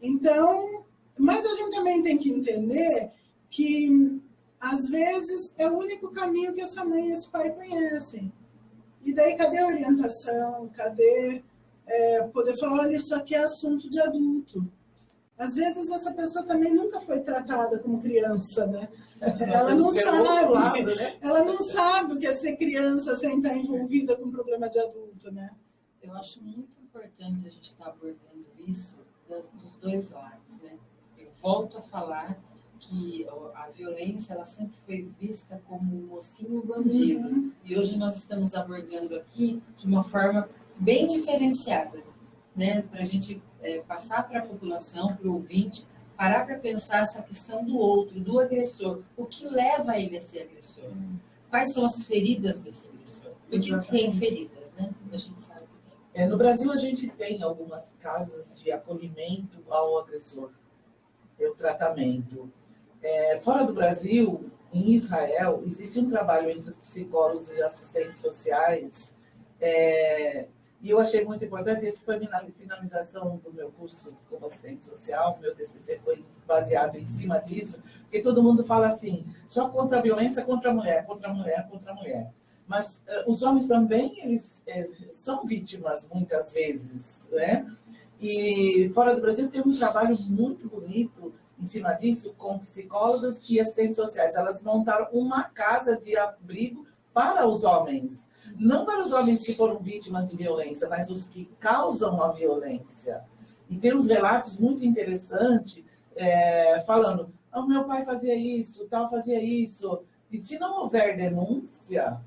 Então, mas a gente também tem que entender que, às vezes, é o único caminho que essa mãe e esse pai conhecem. E daí, cadê a orientação? Cadê poder falar, olha, isso aqui é assunto de adulto? Às vezes, essa pessoa também nunca foi tratada como criança, né? Ela não sabe, ela não sabe o que é ser criança sem estar envolvida com problema de adulto, né? Eu acho muito importante a gente estar abordando isso dos dois lados, né? Eu volto a falar que a violência ela sempre foi vista como um mocinho bandido. E hoje nós estamos abordando aqui de uma forma bem diferenciada, né? Para a gente passar para a população, para o ouvinte, parar para pensar essa questão do outro, do agressor. O que leva ele a ser agressor? Quais são as feridas desse agressor? Porque tem feridas, né? A gente sabe que tem. No Brasil, a gente tem algumas casas de acolhimento ao agressor, o tratamento. Fora do Brasil, em Israel, existe um trabalho entre os psicólogos e assistentes sociais, e eu achei muito importante, essa foi a finalização do meu curso como assistente social, meu TCC foi baseado em cima disso, porque todo mundo fala assim, só contra a violência, contra a mulher, contra a mulher, contra a mulher. Mas os homens também, eles são vítimas, muitas vezes, né? E fora do Brasil tem um trabalho muito bonito em cima disso, com psicólogas e assistentes sociais. Elas montaram uma casa de abrigo para os homens. Não para os homens que foram vítimas de violência, mas os que causam a violência. E tem uns relatos muito interessantes, falando, meu pai fazia isso, tal fazia isso. E se não houver denúncia,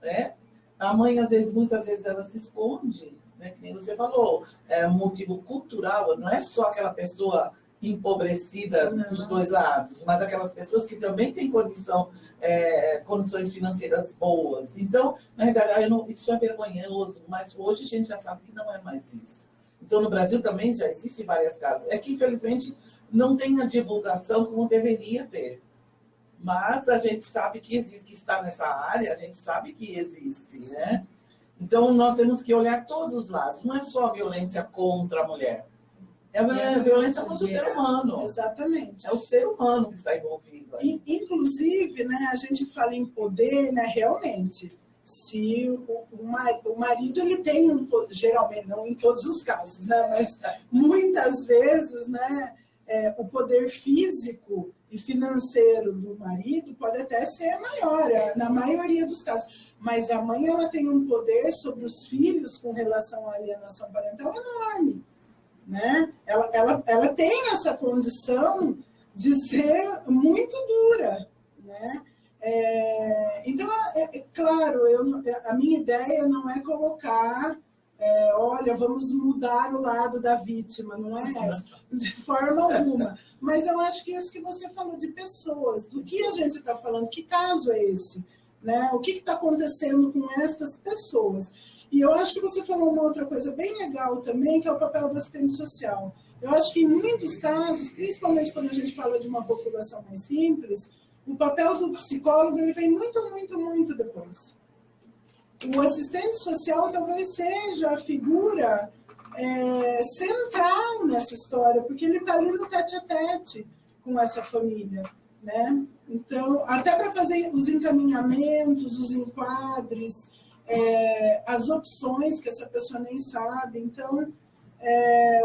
né, a mãe, muitas vezes, ela se esconde, né, que nem você falou, é um motivo cultural, não é só aquela pessoa empobrecida dos dois lados, mas aquelas pessoas que também têm condições financeiras boas. Então, na verdade, isso é vergonhoso, mas hoje a gente já sabe que não é mais isso. Então, no Brasil também já existem várias casas. É que, infelizmente, não tem a divulgação como deveria ter. Mas a gente sabe que existe, que está nessa área, a gente sabe que existe, né? Então, nós temos que olhar todos os lados. Não é só a violência contra a mulher. É a violência contra o ser humano. Exatamente. É o ser humano que está envolvido. Inclusive, né, a gente fala em poder, né, realmente. Se o marido ele tem geralmente, não em todos os casos, né, mas muitas vezes, né, o poder físico e financeiro do marido pode até ser maior, na maioria dos casos. Mas a mãe ela tem um poder sobre os filhos com relação à alienação parental enorme. Né? Ela tem essa condição de ser muito dura, né? Então, claro, a minha ideia não é colocar, olha, vamos mudar o lado da vítima, não é essa, de forma alguma. Mas eu acho que isso que você falou de pessoas, do que a gente está falando, que caso é esse? Né? O que está acontecendo com estas pessoas? E eu acho que você falou uma outra coisa bem legal também, que é o papel do assistente social. Eu acho que em muitos casos, principalmente quando a gente fala de uma população mais simples, o papel do psicólogo ele vem muito, muito, muito depois. O assistente social talvez seja a figura central nessa história, porque ele está ali no tete-a-tete com essa família, né? Então, até para fazer os encaminhamentos, os enquadres, as opções que essa pessoa nem sabe. Então,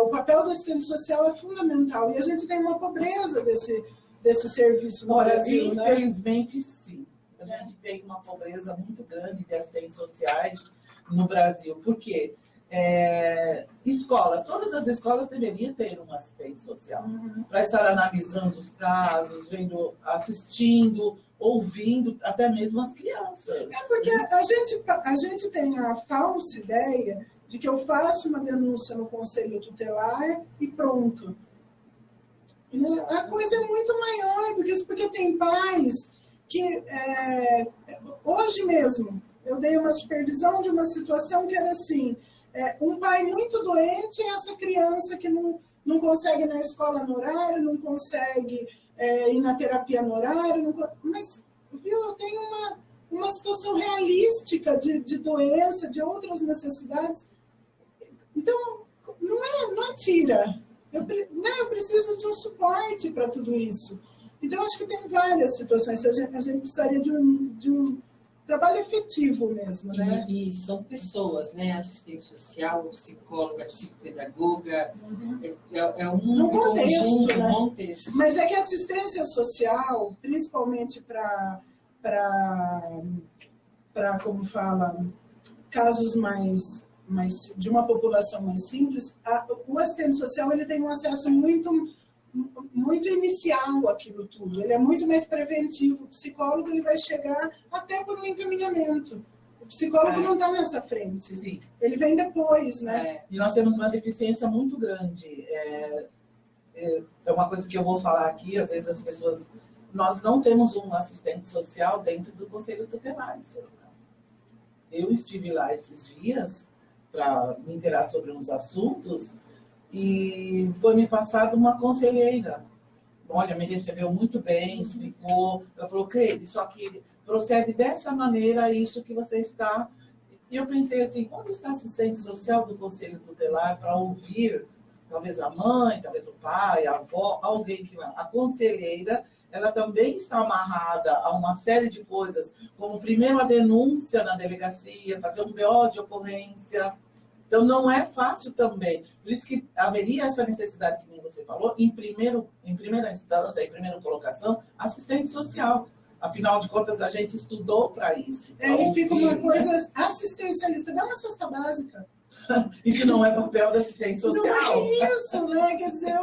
o papel do assistente social é fundamental. E a gente tem uma pobreza desse serviço no Brasil. Infelizmente, né? Sim. A gente tem uma pobreza muito grande de assistentes sociais no Brasil. Por quê? Escolas, todas as escolas deveriam ter um assistente social para estar analisando os casos, assistindo, ouvindo até mesmo as crianças. Porque a gente tem a falsa ideia de que eu faço uma denúncia no conselho tutelar e pronto. Né? A coisa é muito maior do que isso, porque tem pais que, hoje mesmo, eu dei uma supervisão de uma situação que era assim, um pai muito doente e essa criança que não consegue ir na escola no horário, não consegue ir na terapia no horário, mas, viu, eu tenho uma situação realística de doença, de outras necessidades. Então, não tira. Eu preciso de um suporte para tudo isso. Então, acho que tem várias situações. A gente precisaria de um trabalho efetivo mesmo, né? E são pessoas, né? Assistente social, psicóloga, psicopedagoga. É um contexto, conjunto, né? Um contexto. Mas é que a assistência social, principalmente para como fala, casos mais de uma população mais simples, o assistente social ele tem um acesso muito inicial àquilo tudo, ele é muito mais preventivo. O psicólogo ele vai chegar até por um encaminhamento. O psicólogo não está nessa frente, Sim. Ele vem depois, né? E nós temos uma deficiência muito grande. É uma coisa que eu vou falar aqui, às vezes as pessoas... Nós não temos um assistente social dentro do Conselho Tutelar. Eu estive lá esses dias para me inteirar sobre uns assuntos e foi me passada uma conselheira. Olha, me recebeu muito bem, explicou. Ela falou, Cleide, isso aqui procede dessa maneira, isso que você está... E eu pensei assim, onde está a assistente social do Conselho Tutelar para ouvir, talvez a mãe, talvez o pai, a avó, alguém que... A conselheira, ela também está amarrada a uma série de coisas, como primeiro a denúncia na delegacia, fazer um BO de ocorrência. Então, não é fácil também. Por isso que haveria essa necessidade, que nem você falou, em primeira instância, em primeira colocação, assistente social. Afinal de contas, a gente estudou para isso. E fica uma coisa assistencialista. Dá uma cesta básica. Isso não é papel da assistente social. Não é isso, né? Quer dizer,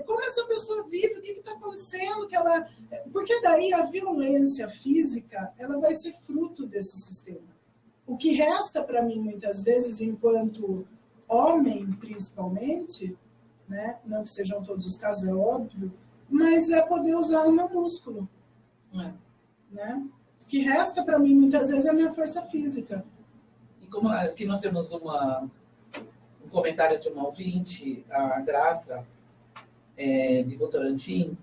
como essa pessoa vive, o que está acontecendo, porque daí a violência física ela vai ser fruto desse sistema. O que resta para mim, muitas vezes, enquanto homem, principalmente, né? Não que sejam todos os casos, é óbvio, mas é poder usar o meu músculo. Né? O que resta para mim, muitas vezes, é a minha força física. E como aqui nós temos um comentário de uma ouvinte, a Graça, de Votorantim,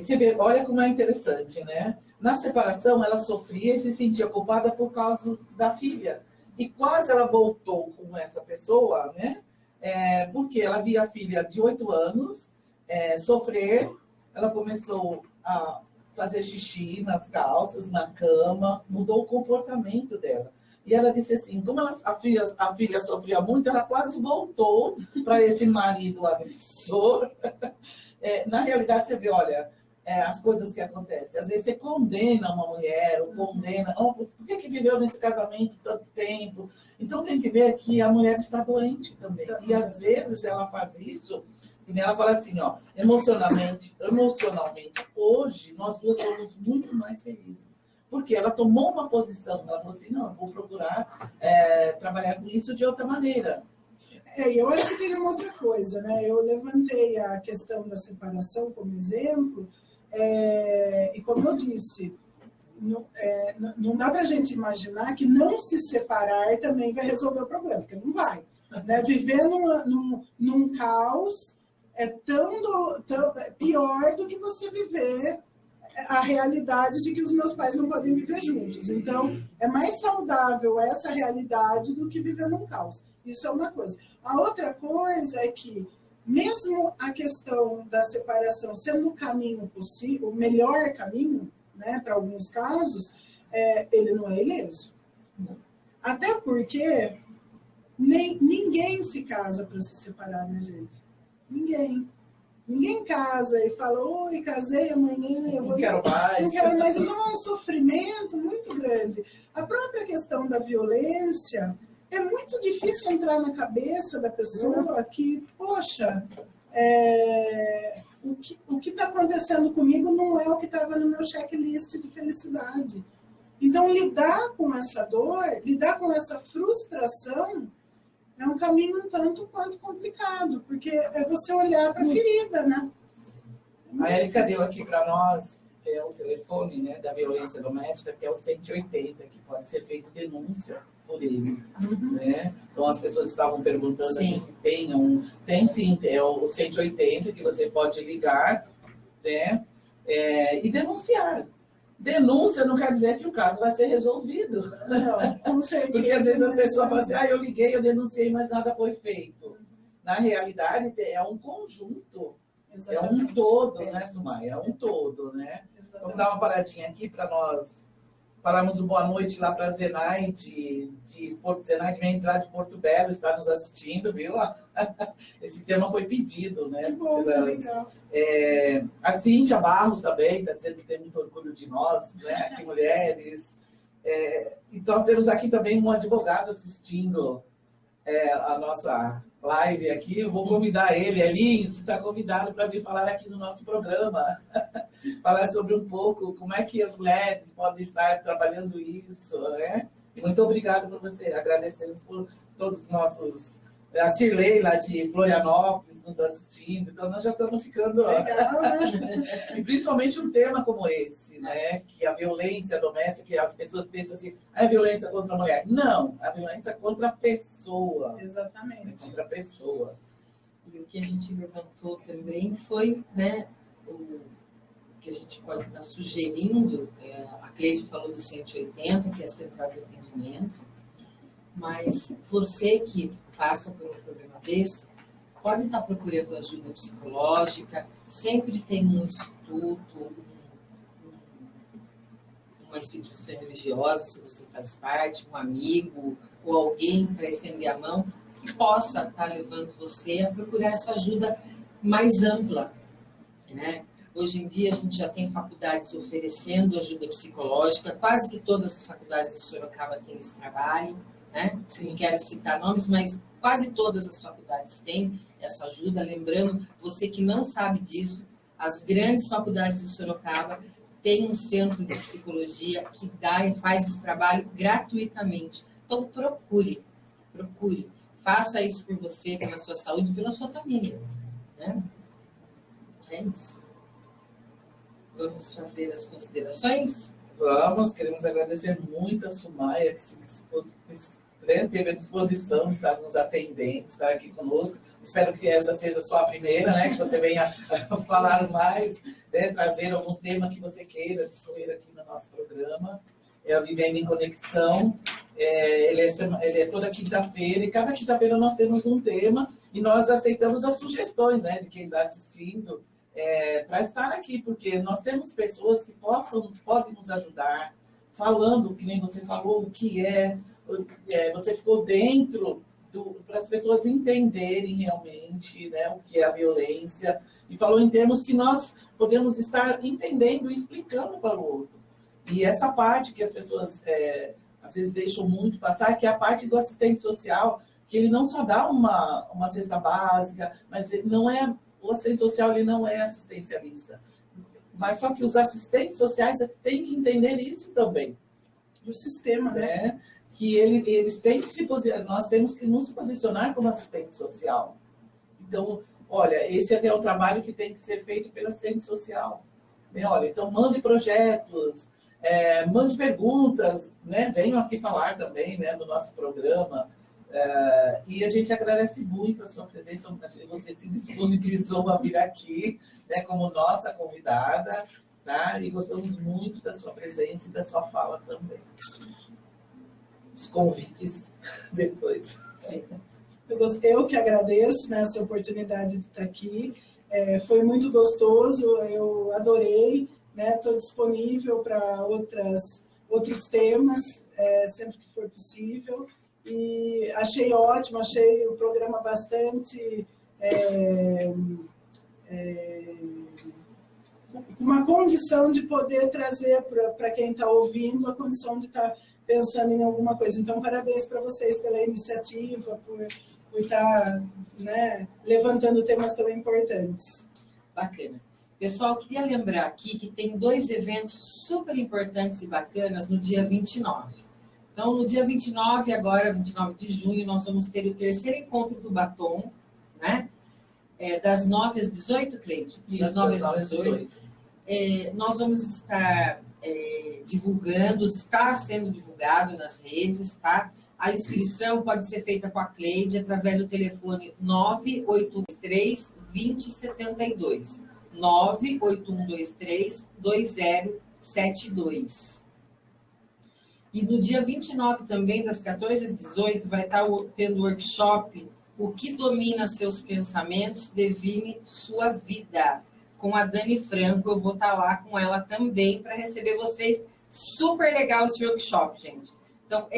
você vê, olha como é interessante, né? Na separação, ela sofria e se sentia culpada por causa da filha. E quase ela voltou com essa pessoa, né? Porque ela via a filha de 8 anos sofrer, ela começou a fazer xixi nas calças, na cama, mudou o comportamento dela. E ela disse assim, como a filha sofria muito, ela quase voltou para esse marido agressor. Na realidade, você vê, olha, as coisas que acontecem. Às vezes você condena uma mulher, ou condena... por que viveu nesse casamento tanto tempo? Então tem que ver que a mulher está doente também. E às vezes ela faz isso, e ela fala assim, ó, emocionalmente, hoje, nós duas somos muito mais felizes. Porque ela tomou uma posição, ela falou assim, não, eu vou procurar trabalhar com isso de outra maneira. Eu acho que tem uma outra coisa, né? Eu levantei a questão da separação como exemplo, e como eu disse, não dá para a gente imaginar que não se separar também vai resolver o problema, porque não vai. Né? Viver num caos é tão pior do que você viver a realidade de que os meus pais não podem viver juntos. Então, é mais saudável essa realidade do que viver num caos. Isso é uma coisa. A outra coisa é que, mesmo a questão da separação sendo o caminho possível, o melhor caminho, né, para alguns casos, ele não é ileso. Até porque ninguém se casa para se separar, né, gente? Ninguém casa e fala, oi, casei, amanhã eu vou... Não quero mais. Não quero mais. Então é um sofrimento muito grande. A própria questão da violência, é muito difícil entrar na cabeça da pessoa que, poxa, o que está acontecendo comigo não é o que estava no meu checklist de felicidade. Então, lidar com essa dor, lidar com essa frustração, é um caminho um tanto quanto complicado, porque é você olhar para a ferida, né? A Érica deu aqui para nós o telefone, né, da violência doméstica, que é o 180, que pode ser feita denúncia por ele. Né? Então, as pessoas estavam perguntando aqui se tem Tem sim, é o 180, que você pode ligar, né, e denunciar. Denúncia não quer dizer que o caso vai ser resolvido. Não, com certeza. Porque às vezes a pessoa fala assim, eu liguei, eu denunciei, mas nada foi feito. Na realidade, é um conjunto. Exatamente. É um todo, né, Sumaya? É um todo, né? Exatamente. Vamos dar uma paradinha aqui para nós falarmos uma boa noite lá para a Zenaide Zenaide Mendes, lá de Porto Belo, está nos assistindo, viu? Esse tema foi pedido, né? Que bom, que legal. A Cíntia Barros também está dizendo que tem muito orgulho de nós, né? Aqui, mulheres. E nós temos aqui também um advogado assistindo a nossa live aqui. Eu vou convidar ele, Elins, está convidado para vir falar aqui no nosso programa, falar sobre um pouco como é que as mulheres podem estar trabalhando isso, né? E muito obrigado por você, agradecemos por todos os nossos... A Cirlei, lá de Florianópolis, nos assistindo, então nós já estamos ficando... Legal, né? E principalmente um tema como esse, né? Que a violência doméstica, que as pessoas pensam assim, a violência contra a mulher. Não, a violência contra a pessoa. Exatamente. Contra a pessoa. E o que a gente levantou também foi, né, o que a gente pode estar sugerindo, a Cleide falou do 180, que é a central de atendimento, mas você que passa por um problema desse, pode estar procurando ajuda psicológica, sempre tem um instituto, uma instituição religiosa, se você faz parte, um amigo ou alguém para estender a mão, que possa estar levando você a procurar essa ajuda mais ampla, né? Hoje em dia a gente já tem faculdades oferecendo ajuda psicológica, quase que todas as faculdades de Sorocaba têm esse trabalho, né? Não quero citar nomes, mas quase todas as faculdades têm essa ajuda. Lembrando, você que não sabe disso, as grandes faculdades de Sorocaba têm um centro de psicologia que dá e faz esse trabalho gratuitamente. Então, procure. Faça isso por você, pela sua saúde e pela sua família, né? É isso. Vamos fazer as considerações? Vamos, queremos agradecer muito a Sumaya, que teve a disposição de estar nos atendendo, estar aqui conosco. Espero que essa seja só a primeira, né? Que você venha falar mais, né? Trazer algum tema que você queira discorrer aqui no nosso programa. É o Vivendo em Conexão. Ele é toda quinta-feira, e cada quinta-feira nós temos um tema, e nós aceitamos as sugestões, né, de quem está assistindo, para estar aqui, porque nós temos pessoas que podem nos ajudar, falando, que nem você falou, o que você ficou dentro, para as pessoas entenderem realmente, né, o que é a violência, e falou em termos que nós podemos estar entendendo e explicando para o outro. E essa parte que as pessoas às vezes deixam muito passar, que é a parte do assistente social, que ele não só dá uma cesta básica, mas ele não é... O assistente social ele não é assistencialista. Mas só que os assistentes sociais têm que entender isso também. Do sistema, né? Que eles têm que se posicionar, nós temos que nos posicionar como assistente social. Então, olha, esse é o trabalho que tem que ser feito pelo assistente social. Olha, então mande projetos, mande perguntas, né? Venham aqui falar também, né, no nosso programa. E a gente agradece muito a sua presença, você se disponibilizou a vir aqui, né, como nossa convidada, tá? E gostamos muito da sua presença e da sua fala também. Os convites depois. Sim. Eu que agradeço, né, essa oportunidade de estar aqui. Foi muito gostoso, eu adorei, né? Estou disponível para outros temas, sempre que for possível. E achei ótimo, achei o programa bastante... uma condição de poder trazer para quem está ouvindo a condição de estar pensando em alguma coisa. Então, parabéns para vocês pela iniciativa, por estar, né, levantando temas tão importantes. Bacana. Pessoal, queria lembrar aqui que tem 2 eventos super importantes e bacanas no dia 29. Então, no dia 29, agora, 29 de junho, nós vamos ter o 3º encontro do Batom, né? das 9 às 18, Cleide? Isso, das 9 às 18. Nós vamos estar divulgando, está sendo divulgado nas redes, tá? A inscrição pode ser feita com a Cleide através do telefone 98123-2072. 98123-2072. E no dia 29 também, das 14 às 18, vai estar tendo workshop O que domina seus pensamentos define sua vida. Com a Dani Franco, eu vou estar lá com ela também para receber vocês. Super legal esse workshop, gente. Então,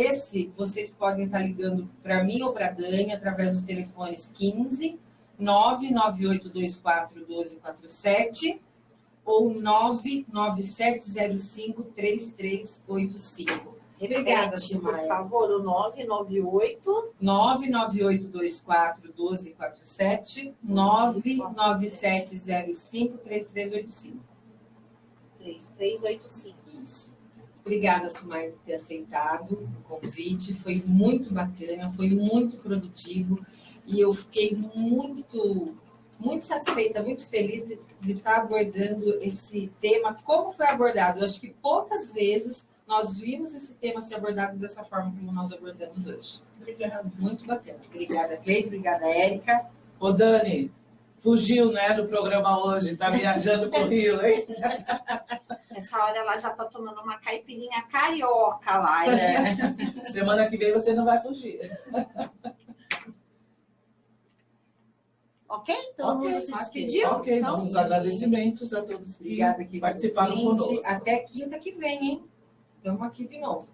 vocês podem estar ligando para mim ou para a Dani através dos telefones 15 998241247 ou 997053385. Obrigada, por favor, o 998241247, 997053385. 3385. Isso. Obrigada, Sumaia, por ter aceitado o convite. Foi muito bacana, foi muito produtivo e eu fiquei muito satisfeita, muito feliz de estar abordando esse tema. Como foi abordado? Eu acho que poucas vezes nós vimos esse tema ser abordado dessa forma como nós abordamos hoje. Obrigada. Muito bacana. Obrigada, Cleide. Obrigada, Érica. Ô, Dani, fugiu, né, do programa hoje. Tá viajando pro Rio, hein? Essa hora ela já tá tomando uma caipirinha carioca lá. Semana que vem você não vai fugir. Ok? Então, vamos se despedir? Ok, então, nossos agradecimentos a todos que participaram conosco. Até quinta que vem, hein? Estamos aqui de novo.